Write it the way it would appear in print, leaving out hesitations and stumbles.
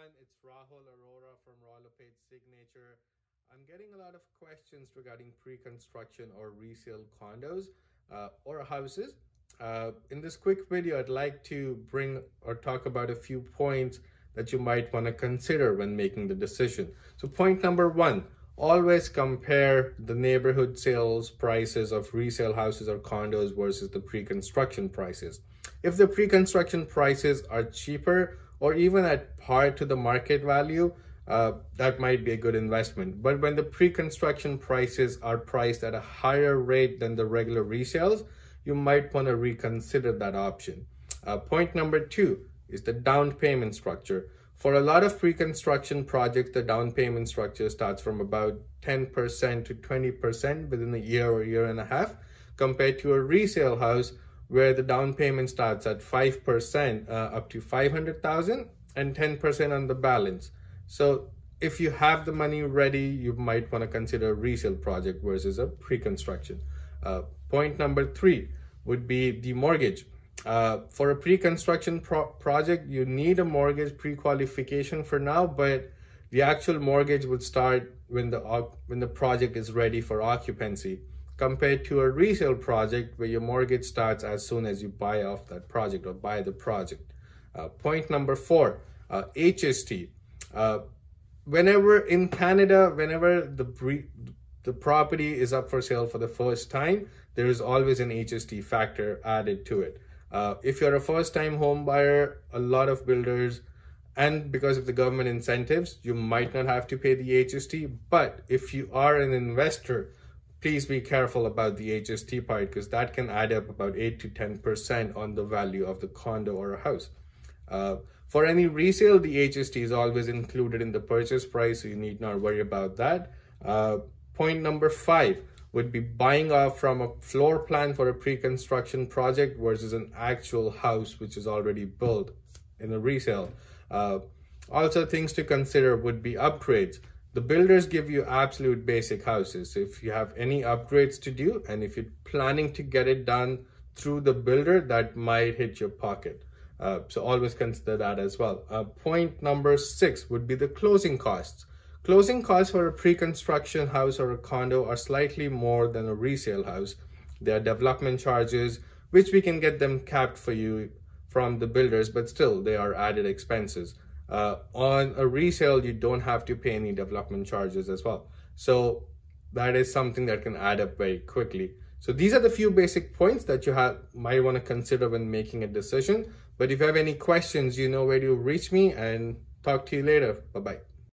everyone, it's Rahul Arora from Lepage Signature. I'm getting a lot of questions regarding pre-construction or resale condos or houses. In this quick video, I'd like to bring or talk about a few points that you might want to consider when making the decision. So point number one, always compare the neighborhood sales prices of resale houses or condos versus the pre-construction prices. If the pre-construction prices are cheaper or even at par to the market value, that might be a good investment. But when the pre-construction prices are priced at a higher rate than the regular resales, you might want to reconsider that option. Point number two is the down payment structure. For a lot of pre-construction projects, the down payment structure starts from about 10% to 20% within a year or year and a half, compared to a resale house where the down payment starts at 5% up to $500,000 and 10% on the balance. So if you have the money ready, you might want to consider a resale project versus a pre-construction. Point number three would be the mortgage. For a pre-construction project, you need a mortgage pre-qualification for now, but the actual mortgage would start when the project is ready for occupancy, compared to a resale project where your mortgage starts as soon as you buy off that project or buy the project. Point number four, HST. Whenever in Canada, whenever the property is up for sale for the first time, there is always an HST factor added to it. If you're a first-time home buyer, a lot of builders, and because of the government incentives, you might not have to pay the HST. But if you are an investor, please be careful about the HST part, because that can add up about 8 to 10% on the value of the condo or a house. For any resale, the HST is always included in the purchase price, so you need not worry about that. Point number five would be buying off from a floor plan for a pre-construction project versus an actual house which is already built in a resale. Also, things to consider would be upgrades. The builders give you absolute basic houses. So if you have any upgrades to do, and if you're planning to get it done through the builder, that might hit your pocket. So always consider that as well. Point number six would be the closing costs. Closing costs for a pre-construction house or a condo are slightly more than a resale house. There are development charges, which we can get them capped for you from the builders, but still they are added expenses. On a resale, you don't have to pay any development charges as well. So that is something that can add up very quickly. So these are the few basic points that you might want to consider when making a decision. But if you have any questions, you know where to reach me, and talk to you later. Bye-bye.